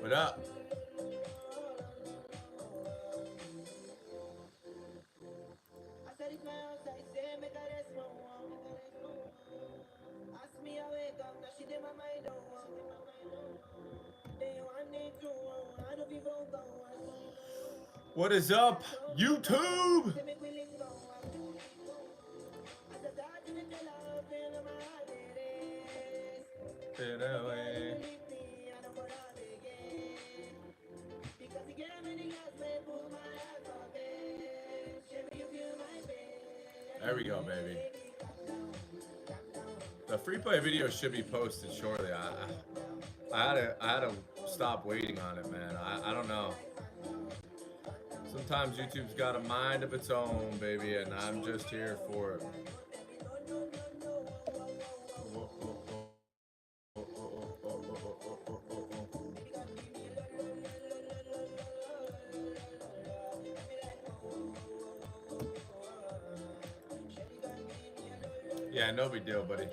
What up? What is up, YouTube? Get away. There we go, baby. The free play video should be posted shortly. I had to stop waiting on it, man. I don't know. Sometimes YouTube's got a mind of its own, baby, and I'm just here for it. Yeah, no big deal, buddy.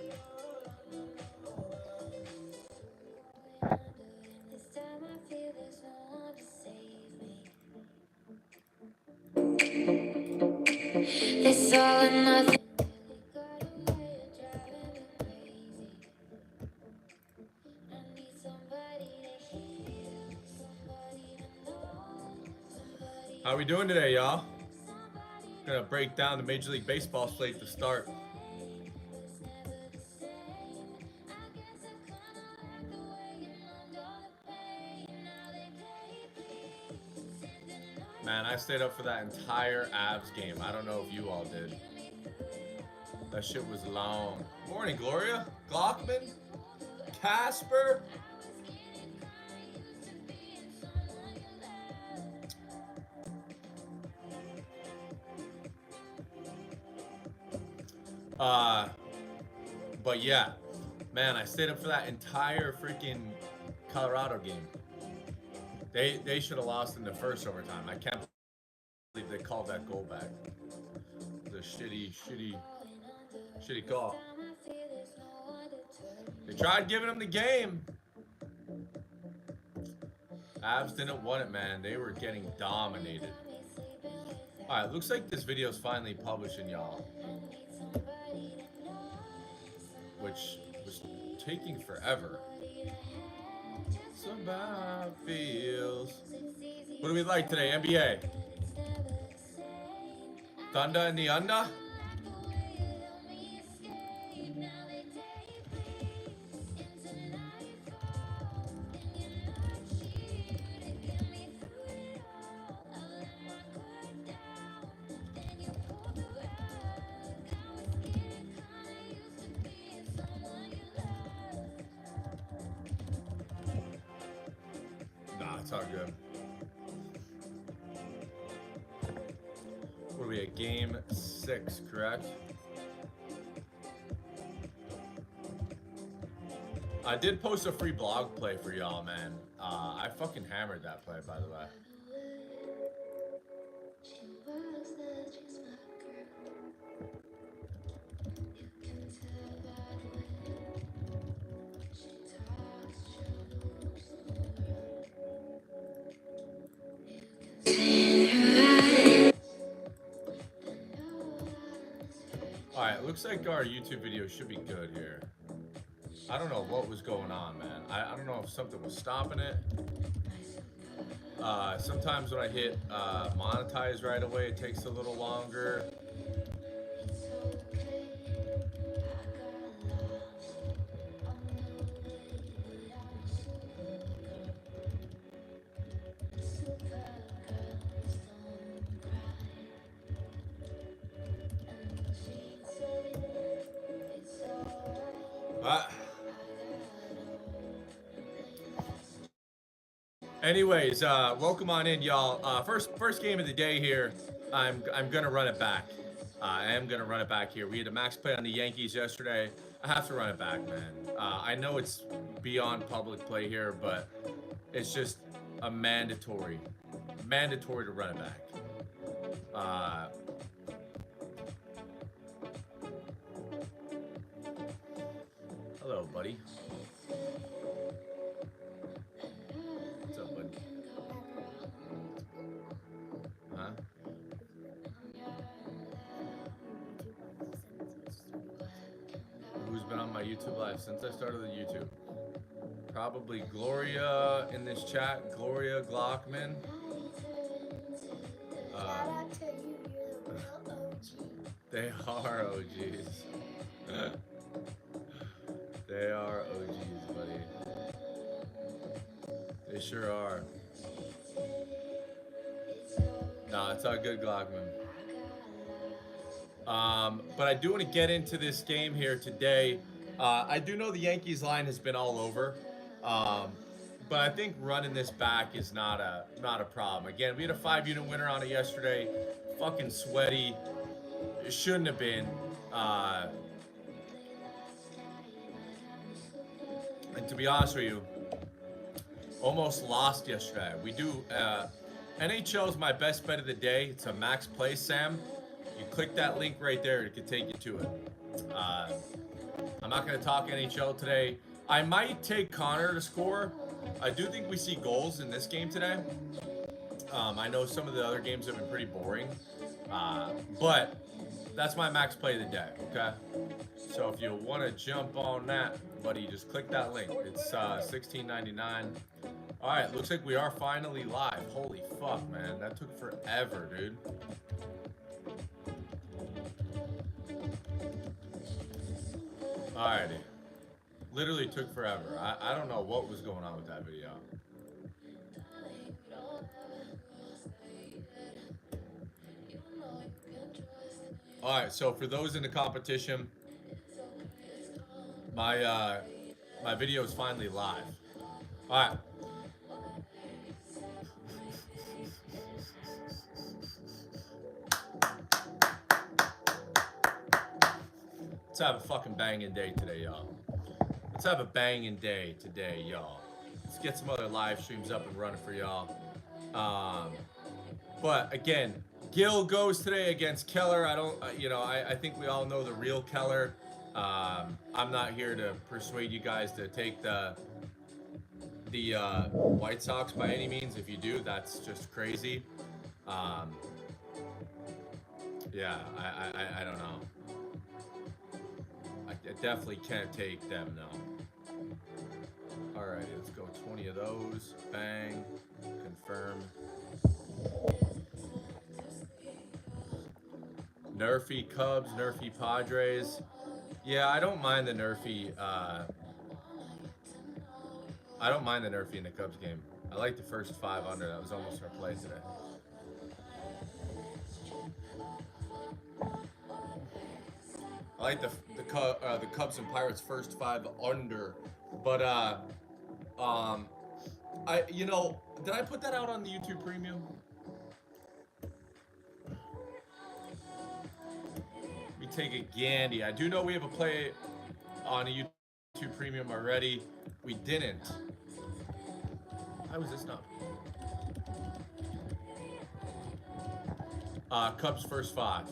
It's all or nothing. How we doing today, y'all? Gonna break down the Major League Baseball slate to start. Man, I stayed up for that entire Avs game. I don't know if you all did. That shit was long. Morning, Gloria. Glockman. Casper. But yeah, man, I stayed up for that entire freaking Colorado game. They should have lost in the first overtime. I can't believe they called that goal back. The shitty call. They tried giving them the game. Avs didn't want it, man. They were getting dominated. All right, looks like this video is finally publishing, y'all. Which was taking forever. Somebody feels. What do we like today? NBA. Thunder in the under. Nah, it's all good. What are we at? Game 6, correct? I did post a free blog play for y'all, man. I fucking hammered that play, by the way. Alright, looks like our YouTube video should be good here. I don't know what was going on, man. I don't know if something was stopping it. Sometimes when I hit monetize right away, it takes a little longer. Anyways, welcome on in, y'all. First game of the day here. I'm gonna run it back. I am gonna run it back here. We had a max play on the Yankees yesterday. I have to run it back, man. I know it's beyond public play here, but it's just a mandatory to run it back. Hello, buddy. What's up, been on my YouTube live since I started the YouTube. Probably Gloria in this chat. Gloria Glockman. Shout out to you, you're the real OG. They are OGs. They are OGs, buddy. They sure are. Nah, it's all good, Glockman. But I do want to get into this game here today. I do know the Yankees line has been all over, but I think running this back is not a problem. Again, we had a 5-unit winner on it yesterday. Fucking sweaty. It shouldn't have been. And to be honest with you, almost lost yesterday. We do. NHL is my best bet of the day. It's a max play, Sam. You click that link right there, it can take you to it. I'm not going to talk NHL today. I might take Connor to score. I do think we see goals in this game today. I know some of the other games have been pretty boring. But that's my max play of the day, okay? So if you want to jump on that, buddy, just click that link. It's $16.99. All right, looks like we are finally live. Holy fuck, man. That took forever, dude. Alrighty. Literally took forever. I don't know what was going on with that video. Alright, so for those in the competition, my video is finally live. Alright. Let's have a fucking banging day today, y'all. Let's have a banging day today, y'all. Let's get some other live streams up and running for y'all. But again, Gil goes today against Keller. I think we all know the real Keller. I'm not here to persuade you guys to take the White Sox by any means. If you do, that's just crazy. Yeah, I don't know. I definitely can't take them, no. Alrighty, let's go 20 of those. Bang. Confirm. Nerfy Cubs, Nerfy Padres. Yeah, I don't mind the Nerfy. I don't mind the Nerfy in the Cubs game. I like the first 5 under. That was almost our play today. I like the Cubs and Pirates first 5 under, but did I put that out on the YouTube Premium? We take a Gandy. I do know we have a play on a YouTube Premium already. We didn't. How was this not? Cubs first 5.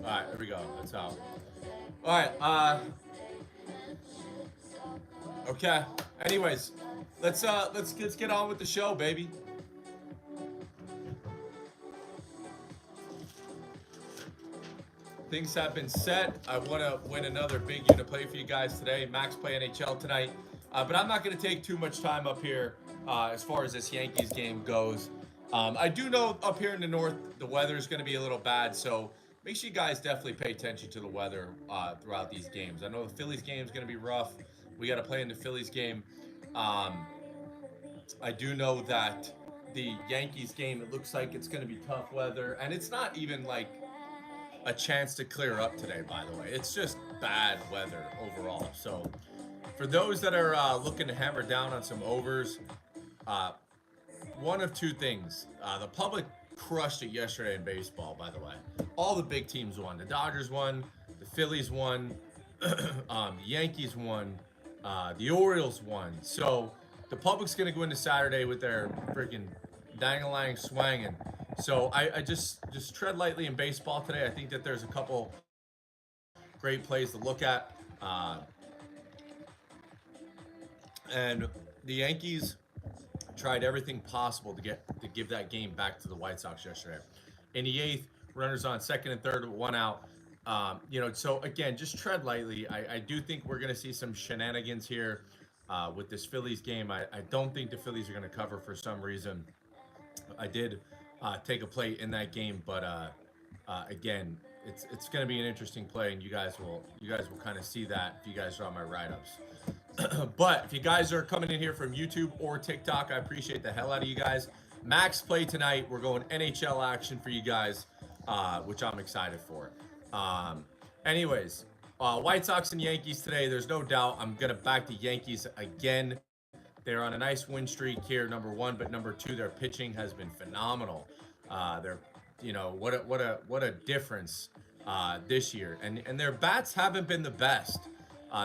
All right, here we go. That's out. All right. Okay. Anyways, let's get on with the show, baby. Things have been set. I want to win another big unit play for you guys today. Max play NHL tonight. But I'm not going to take too much time up here as far as this Yankees game goes. I do know up here in the north, the weather is going to be a little bad. So make sure you guys definitely pay attention to the weather throughout these games. I know the Phillies game is going to be rough. We got to play in the Phillies game. I do know that the Yankees game, it looks like it's going to be tough weather. And it's not even like a chance to clear up today, by the way. It's just bad weather overall. So for those that are looking to hammer down on some overs, one of two things. The public crushed it yesterday in baseball, by the way. All the big teams won. The Dodgers won. The Phillies won. The Yankees won. The Orioles won. So the public's going to go into Saturday with their freaking dang-a-lang swanging. So I just tread lightly in baseball today. I think that there's a couple great plays to look at. And the Yankees tried everything possible to give that game back to the White Sox yesterday. In the 8th, Runners on second and third, one out. So again, just tread lightly. I do think we're going to see some shenanigans here with this Phillies game. I don't think the Phillies are going to cover for some reason. I did take a play in that game, but again, it's going to be an interesting play, and you guys will kind of see that if you guys are on my write-ups. But if you guys are coming in here from YouTube or TikTok, I appreciate the hell out of you guys. Max play tonight. We're going NHL action for you guys, which I'm excited for. Anyways, White Sox and Yankees today. There's no doubt I'm gonna back the Yankees again. They're on a nice win streak here, number one, but number two, their pitching has been phenomenal. They're, what a difference this year, and their bats haven't been the best.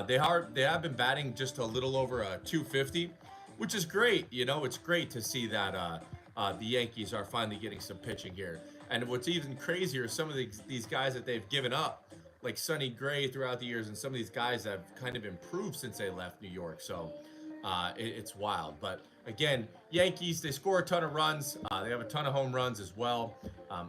They have been batting just a little over 250, which is great. It's great to see that the Yankees are finally getting some pitching here. And what's even crazier is some of these guys that they've given up, like Sonny Gray throughout the years, and some of these guys have kind of improved since they left New York. So it's wild. But again, Yankees, they score a ton of runs. They have a ton of home runs as well.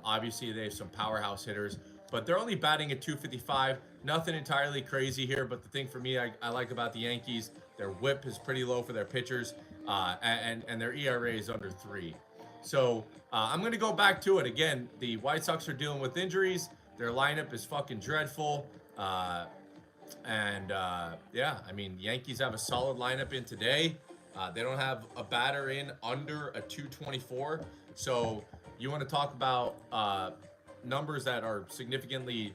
Obviously, they have some powerhouse hitters, but they're only batting at 255. Nothing entirely crazy here. But the thing for me, I like about the Yankees, their whip is pretty low for their pitchers, and their ERA is under 3. So I'm going to go back to it. Again, the White Sox are dealing with injuries. Their lineup is fucking dreadful. The Yankees have a solid lineup in today. They don't have a batter in under a 224. So you want to talk about numbers that are significantly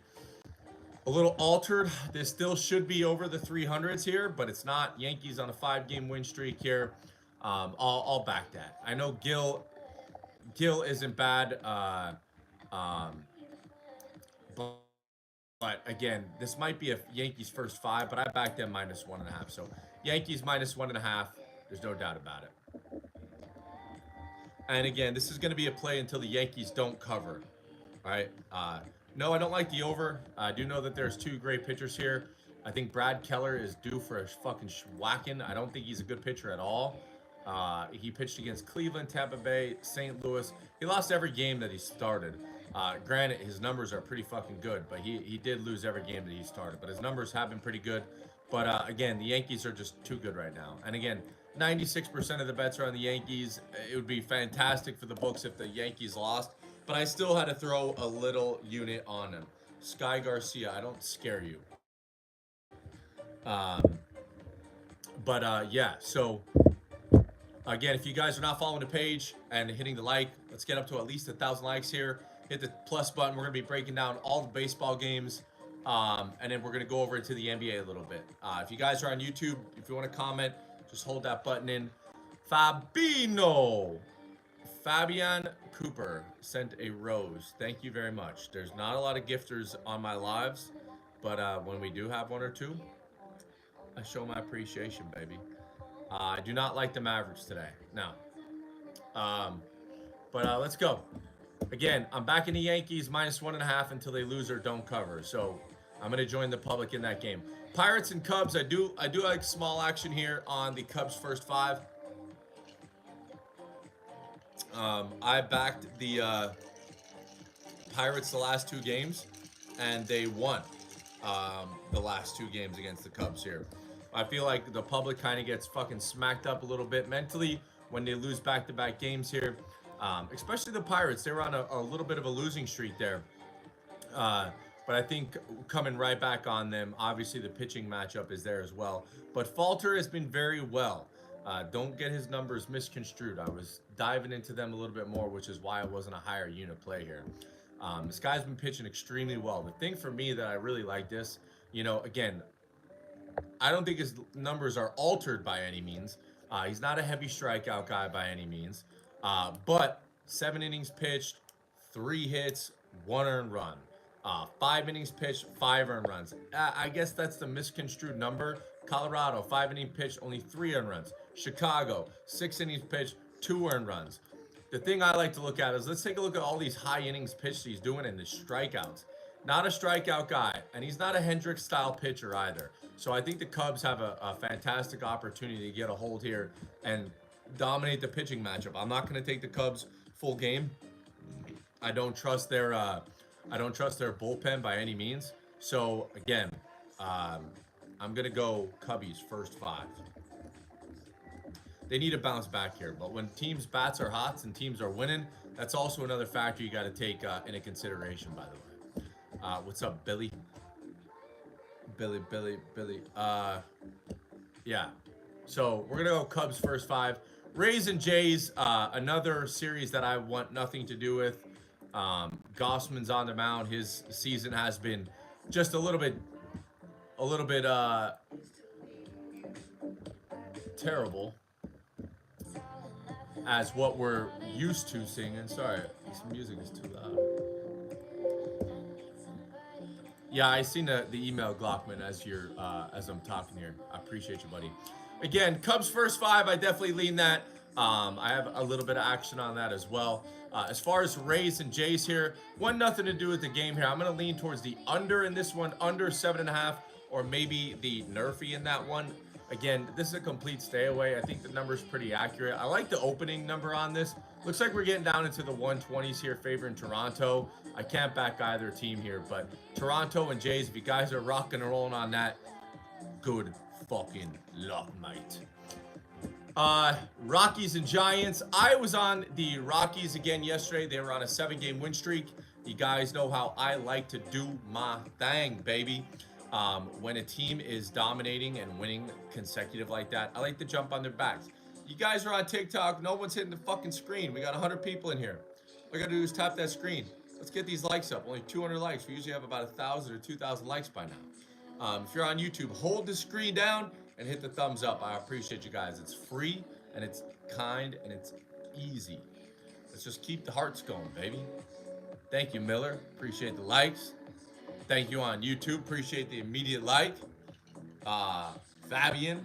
a little altered. This still should be over the 300s here, but it's not. Yankees on a 5-game win streak here. I'll back that. I know Gil isn't bad. But again, this might be a Yankees first 5, but I backed them -1.5. So Yankees -1.5. There's no doubt about it. And again, this is going to be a play until the Yankees don't cover. All right. No, I don't like the over. I do know that there's 2 great pitchers here. I think Brad Keller is due for a fucking whacking. I don't think he's a good pitcher at all. He pitched against Cleveland, Tampa Bay, St. Louis. He lost every game that he started. Granted, his numbers are pretty fucking good, but he did lose every game that he started. But his numbers have been pretty good. But again, the Yankees are just too good right now. And again, 96% of the bets are on the Yankees. It would be fantastic for the books if the Yankees lost. But I still had to throw a little unit on him. Sky Garcia, I don't scare you. So again, if you guys are not following the page and hitting the like, let's get up to at least 1,000 likes here. Hit the plus button. We're going to be breaking down all the baseball games, and then we're going to go over into the NBA a little bit. If you guys are on YouTube, if you want to comment, just hold that button in. Fabian Cooper sent a rose. Thank you very much. There's not a lot of gifters on my lives, but when we do have one or two, I show my appreciation, baby. I do not like the Mavericks today. No. Let's go. Again, I'm backing the Yankees -1.5 until they lose or don't cover. So I'm going to join the public in that game. Pirates and Cubs, I do like small action here on the Cubs first 5. I backed the Pirates the last 2 games, and they won the last 2 games against the Cubs here. I feel like the public kind of gets fucking smacked up a little bit mentally when they lose back-to-back games here. Especially the Pirates. They were on a little bit of a losing streak there. But I think coming right back on them, obviously the pitching matchup is there as well. But Falter has been very well. Don't get his numbers misconstrued. I was diving into them a little bit more, which is why it wasn't a higher unit play here. This guy's been pitching extremely well. The thing for me that I really like this, again, I don't think his numbers are altered by any means. He's not a heavy strikeout guy by any means. But 7 innings pitched, 3 hits, 1 earned run. 5 innings pitched, 5 earned runs. I guess that's the misconstrued number. Colorado, 5 innings pitched, only 3 earned runs. Chicago, 6 innings pitched, 2 earned runs. The thing I like to look at is let's take a look at all these high innings pitched he's doing and the strikeouts. Not a strikeout guy, and he's not a Hendricks-style pitcher either. So I think the Cubs have a fantastic opportunity to get a hold here and dominate the pitching matchup. I'm not going to take the Cubs full game. I don't trust their I don't trust their bullpen by any means. So again, I'm gonna go Cubbies first 5. They need to bounce back here, but when teams' bats are hot and teams are winning, that's also another factor you got to take into consideration. By the way, what's up, Billy? Billy. Yeah. So we're gonna go Cubs first 5. Rays and Jays, another series that I want nothing to do with. Gossman's on the mound. His season has been just a little bit terrible as what we're used to singing. Sorry, this music is too loud. Yeah, I seen the email, Glockman, as I'm talking here. I appreciate you, buddy. Again, Cubs first 5. I definitely lean that. I have a little bit of action on that as well. As far as Rays and Jays here, nothing to do with the game here. I'm going to lean towards the under in this one, under 7.5, or maybe the Nerfy in that one. Again, this is a complete stay away. I think the number's pretty accurate. I like the opening number on this. Looks like we're getting down into the 120s here, favoring Toronto. I can't back either team here, but Toronto and Jays, if you guys are rocking and rolling on that, good fucking luck, mate. Rockies and Giants. I was on the Rockies again yesterday. They were on a 7-game win streak. You guys know how I like to do my thing, baby. When a team is dominating and winning consecutive like that, I like to jump on their backs. You guys are on TikTok. No one's hitting the fucking screen. We got 100 people in here. All I gotta do is tap that screen. Let's get these likes up. Only 200 likes. We usually have about 1,000 or 2,000 likes by now. If you're on YouTube, hold the screen down and hit the thumbs up. I appreciate you guys. It's free and it's kind and it's easy. Let's just keep the hearts going, baby. Thank you, Miller. Appreciate the likes. Thank you on YouTube. Appreciate the immediate like. Fabian.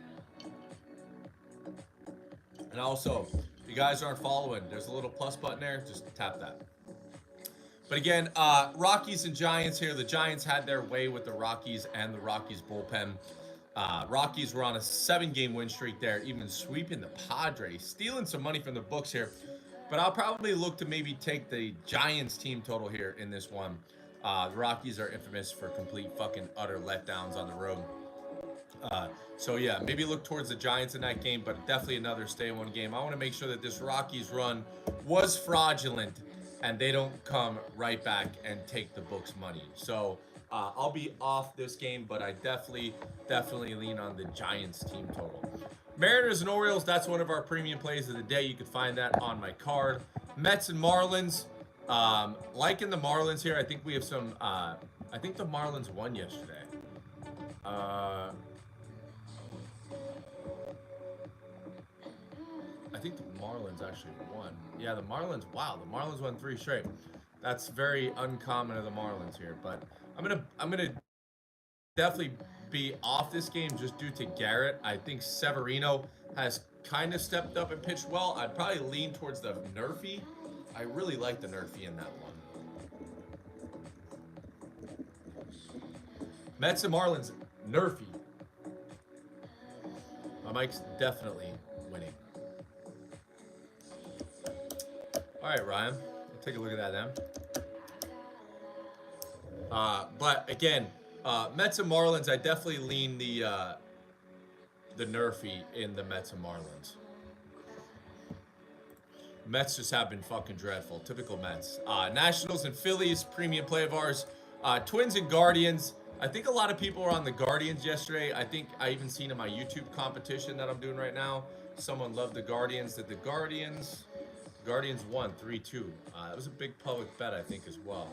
And also, if you guys aren't following, there's a little plus button there. Just tap that. But again, Rockies and Giants here. The Giants had their way with the Rockies and the Rockies bullpen. Rockies were on a 7-game win streak there, even sweeping the Padres, stealing some money from the books here. But I'll probably look to maybe take the Giants team total here in this one. The Rockies are infamous for complete fucking utter letdowns on the road. So yeah, maybe look towards the Giants in that game, but definitely another stay-one game. I want to make sure that this Rockies run was fraudulent and they don't come right back and take the books money. So I'll be off this game, but I definitely lean on the Giants team total. Mariners and Orioles, that's one of our premium plays of the day. You can find that on my card. Mets and Marlins. Liking the Marlins here. I think we have some, I think the Marlins won yesterday. I think the Marlins actually won. Yeah, the Marlins, wow, the Marlins won 3 straight. That's very uncommon of the Marlins here, but I'm gonna definitely be off this game just due to Garrett. I think Severino has kind of stepped up and pitched well. I'd probably lean towards the Nerfy. I really like the Nerfy in that one. Mets and Marlins, Nerfy. My mic's definitely winning. All right, Ryan, we'll take a look at that then. But again, Mets and Marlins, I definitely lean the Nerfy in the Mets and Marlins. Mets just have been fucking dreadful. Typical Mets. Nationals and Phillies, premium play of ours. Twins and Guardians. I think a lot of people were on the Guardians yesterday. I think I even seen in my YouTube competition that I'm doing right now, someone loved the Guardians. That the Guardians won 3-2. That was a big public bet, I think, as well.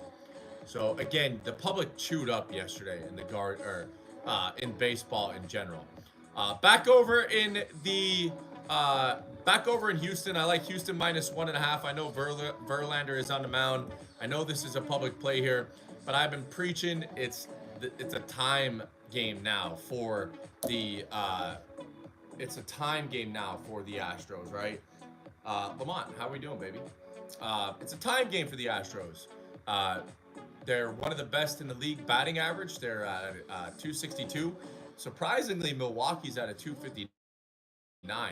So again, the public chewed up yesterday in the in baseball in general. Back over in Houston. I like Houston -1.5. I know Verlander is on the mound. I know this is a public play here, but I've been preaching it's a time game now for the Astros, right? Lamont, how are we doing, baby? It's a time game for the Astros. They're one of the best in the league batting average. They're at 262. Surprisingly, Milwaukee's at a 259.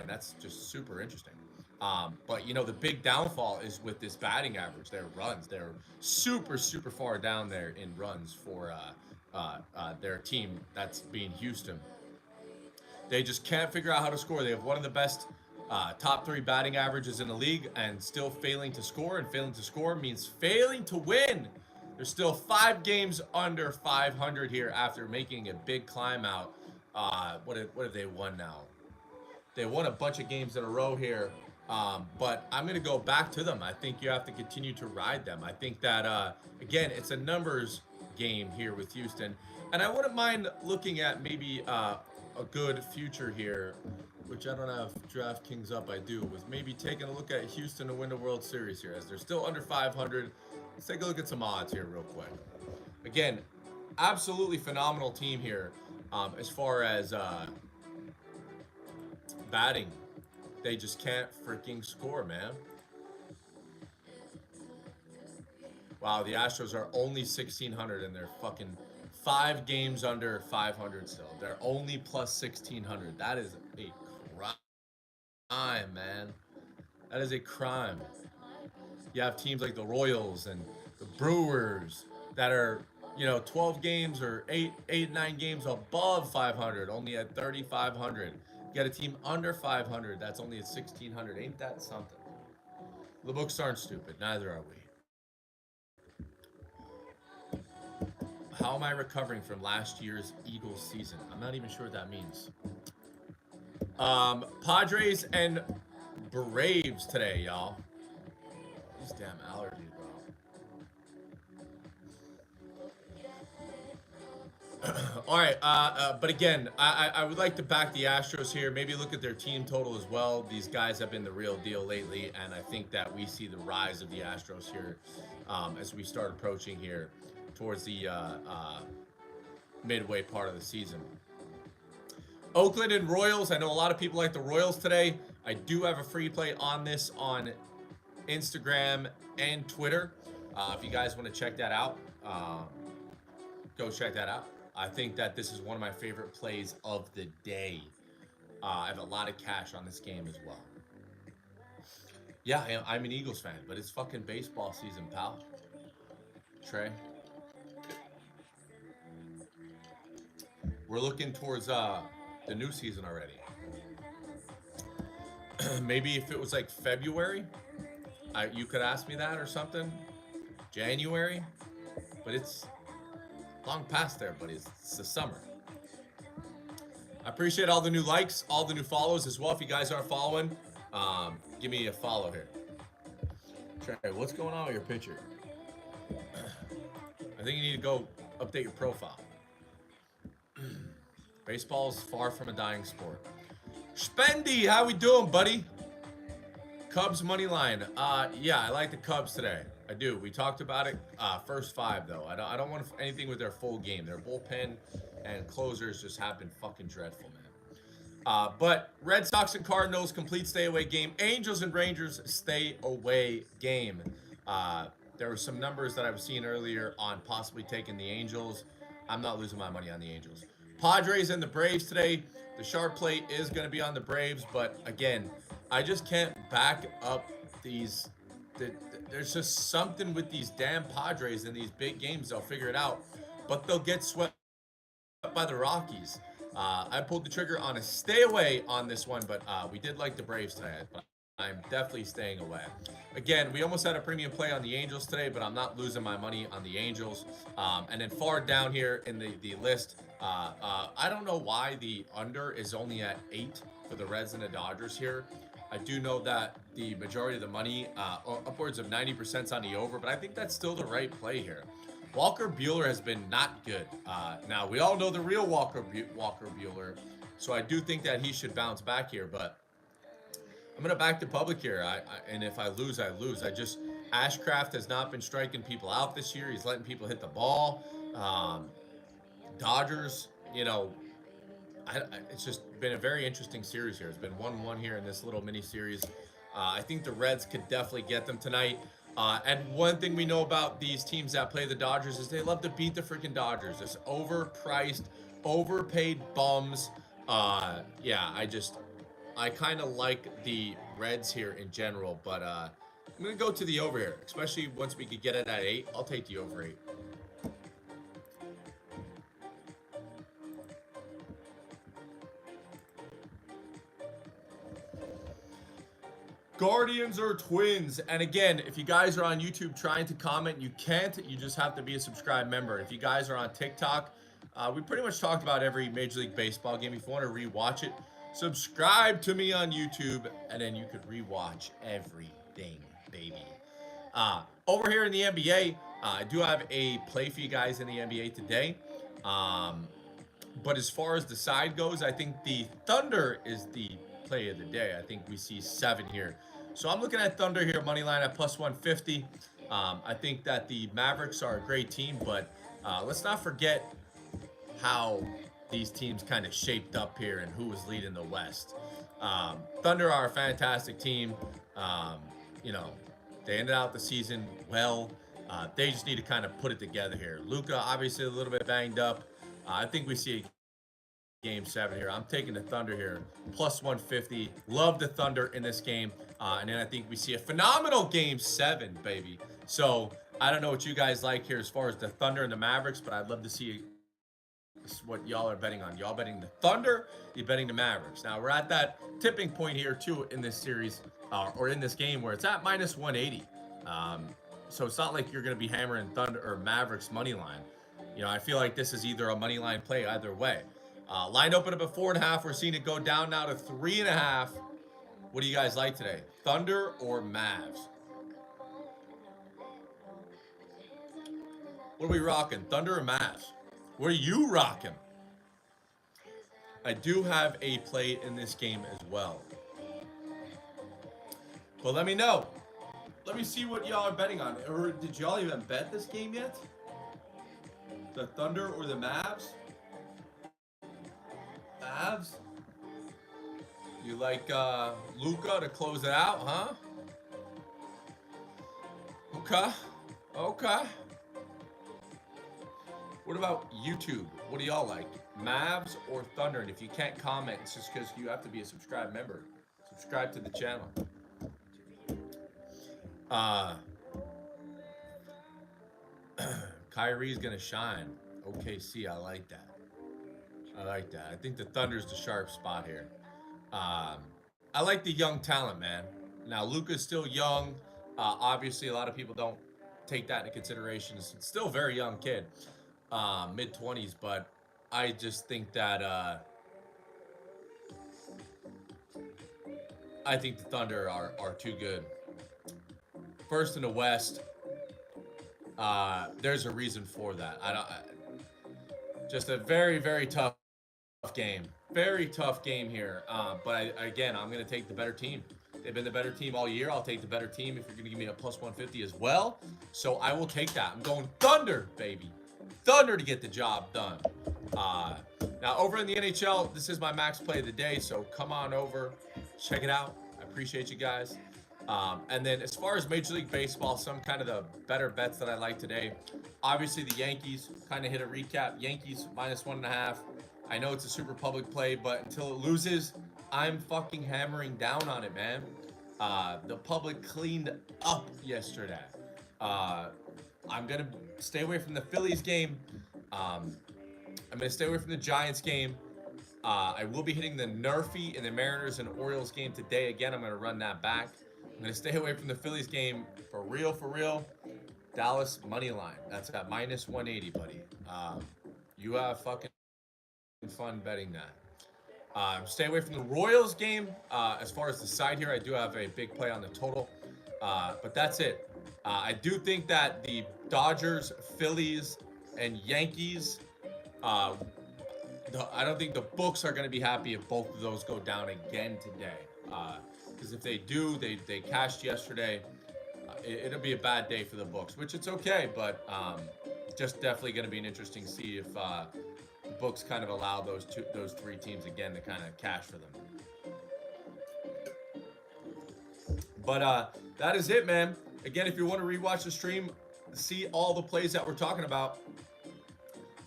That's just super interesting. But you know, the big downfall is with this batting average. Their runs, they're super, super far down there in runs for their team. That's being Houston. They just can't figure out how to score. They have one of the best top 3 batting averages in the league, and still failing to score. And failing to score means failing to win. They're still 5 games under 500 here after making a big climb out. What have they won now? They won a bunch of games in a row here. But I'm going to go back to them. I think you have to continue to ride them. I think that, again, it's a numbers game here with Houston. And I wouldn't mind looking at maybe a good future here, which I don't have DraftKings up. I do, was maybe taking a look at Houston to win the World Series here, as they're still under 500. Let's take a look at some odds here real quick. Again, absolutely phenomenal team here as far as batting. They just can't freaking score, man. Wow, the Astros are only 1,600 and they're fucking 5 games under 500 still. They're only plus 1,600. That is a crime, man. That is a crime. You have teams like the Royals and the Brewers that are, you know, 12 games or 9 games above 500, only at 3,500. You got a team under 500 that's only at 1,600. Ain't that something? The books aren't stupid. Neither are we. How am I recovering from last year's Eagles season? I'm not even sure what that means. Padres and Braves today, y'all. These damn allergies, bro. All right, but again, I would like to back the Astros here. Maybe look at their team total as well. These guys have been the real deal lately, and I think that we see the rise of the Astros here as we start approaching here towards the midway part of the season. Oakland and Royals. I know a lot of people like the Royals today. I do have a free play on this on Instagram and Twitter. If you guys want to check that out, go check that out. I think that this is one of my favorite plays of the day. I have a lot of cash on this game as well. Yeah, I'm an Eagles fan, but it's fucking baseball season, pal. Trey. We're looking towards the new season already. Maybe if it was like February, you could ask me that or something. January, but it's long past there, buddy. It's the summer. I appreciate all the new likes, all the new follows as well. If you guys aren't following, give me a follow here. Trey, what's going on with your picture? I think you need to go update your profile. Baseball is far from a dying sport. Spendy, how we doing, buddy? Cubs money line. Yeah, I like the Cubs today. I do. We talked about it. First 5 though. I don't want anything with their full game. Their bullpen and closers just have been fucking dreadful, man. But Red Sox and Cardinals complete stay away game. Angels and Rangers stay away game. There were some numbers that I was seeing earlier on possibly taking the Angels. I'm not losing my money on the Angels. Padres and the Braves today. The sharp play is going to be on the Braves, but again, I just can't back up these. There's just something with these damn Padres in these big games. They'll figure it out, but they'll get swept by the Rockies. I pulled the trigger on a stay away on this one, but we did like the Braves today. But I'm definitely staying away. Again, we almost had a premium play on the Angels today, but I'm not losing my money on the Angels. And then far down here in the list, I don't know why the under is only at 8 for the Reds and the Dodgers here. I do know that the majority of the money, upwards of 90% is on the over, but I think that's still the right play here. Walker Buehler has been not good. Now, we all know the real Walker Buehler, so I do think that he should bounce back here, but I'm going to back the public here, and if I lose, I lose. Ashcraft has not been striking people out this year. He's letting people hit the ball. Dodgers, you know, it's just been a very interesting series here. It's been 1-1 here in this little mini series. I think the Reds could definitely get them tonight. And one thing we know about these teams that play the Dodgers is they love to beat the freaking Dodgers. It's overpriced, overpaid bums. Yeah, I kind of like the Reds here in general, but I'm going to go to the over here, especially once we could get it at 8. I'll take the over 8. Guardians or Twins? And again, if you guys are on YouTube trying to comment, you can't. You just have to be a subscribed member. If you guys are on TikTok, we pretty much talked about every Major League Baseball game. If you want to rewatch it, subscribe to me on YouTube, and then you could rewatch everything, baby. Over here in the NBA, I do have a play for you guys in the NBA today. But as far as the side goes, I think the Thunder is the play of the day. I think we see 7 here. So I'm looking at Thunder here, money line at plus 150. I think that the Mavericks are a great team, but let's not forget how these teams kind of shaped up here and who was leading the West. Thunder are a fantastic team. You know, they ended out the season well. They just need to kind of put it together here. Luka, obviously a little bit banged up. I think we see Game 7 here. I'm taking the Thunder here, plus 150. Love the Thunder in this game. And then I think we see a phenomenal Game 7, baby. So I don't know what you guys like here as far as the Thunder and the Mavericks, but I'd love to see what y'all are betting on. Y'all betting the Thunder, you betting the Mavericks. Now, we're at that tipping point here, too, in this series, or in this game, where it's at minus 180. So it's not like you're going to be hammering Thunder or Mavericks money line. You know, I feel like this is either a money line play either way. Line open up at 4.5. We're seeing it go down now to 3.5. What do you guys like today? Thunder or Mavs? What are we rocking? Thunder or Mavs? What are you rocking? I do have a play in this game as well. Well, let me know. Let me see what y'all are betting on. Or did y'all even bet this game yet? The Thunder or the Mavs? Mavs? You like Luka to close it out, huh? Okay. Okay. What about YouTube? What do y'all like? Mavs or Thunder? And if you can't comment, it's just because you have to be a subscribed member. Subscribe to the channel. Kyrie's gonna shine. OKC, I like that. I like that. I think the Thunder's the sharp spot here. I like the young talent, man. Now, Luka's still young. Obviously, a lot of people don't take that into consideration. He's still a very young kid, mid-20s, but I just think that I think the Thunder are too good. First in the West. There's a reason for that. Just a very, very tough game. Very tough game here. But again, I'm going to take the better team. They've been the better team all year. I'll take the better team if you're going to give me a plus 150 as well. So I will take that. I'm going Thunder, baby. Thunder to get the job done. Now, over in the NHL, this is my max play of the day. So come on over. Check it out. I appreciate you guys. And then as far as Major League Baseball, some kind of the better bets that I like today. Obviously, the Yankees, kind of hit a recap. Yankees minus 1.5. I know it's a super public play, but until it loses, I'm fucking hammering down on it, man. The public cleaned up yesterday. I'm going to stay away from the Phillies game. I'm going to stay away from the Giants game. I will be hitting the Nerfy in the Mariners and Orioles game today. Again, I'm going to run that back. I'm going to stay away from the Phillies game for real, for real. Dallas money line. That's at minus 180, buddy. You have fucking fun betting that. Stay away from the Royals game. As far as the side here, I do have a big play on the total. But that's it. I do think that the Dodgers, Phillies, and Yankees, I don't think the books are going to be happy if both of those go down again today. Because if they do, they cashed yesterday. It'll be a bad day for the books, which it's okay, but just definitely going to be an interesting see if the books kind of allow those 3 teams again to kind of cash for them. But that is it, man. Again, if you want to rewatch the stream, see all the plays that we're talking about,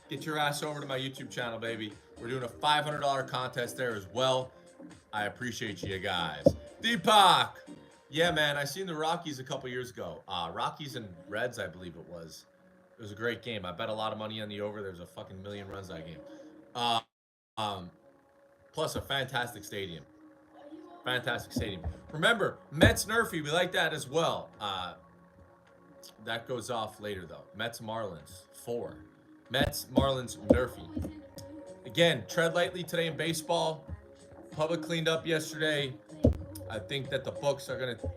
get your ass over to my YouTube channel, baby. We're doing a $500 contest there as well. I appreciate you guys. Deepak. Yeah, man. I seen the Rockies a couple years ago. Rockies and Reds, I believe it was. It was a great game. I bet a lot of money on the over. There was a fucking million runs that game. Uh, um, plus a fantastic stadium. Fantastic stadium. Remember, Mets Nerfy. We like that as well. That goes off later though. Mets Marlins 4. Mets Marlins Nerfy. Again, tread lightly today in baseball. Public cleaned up yesterday. I think that the books are going to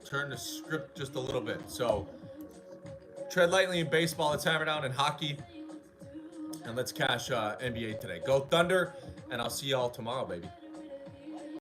turn the script just a little bit. So tread lightly in baseball. Let's hammer down in hockey. And let's cash NBA today. Go Thunder. And I'll see y'all tomorrow, baby.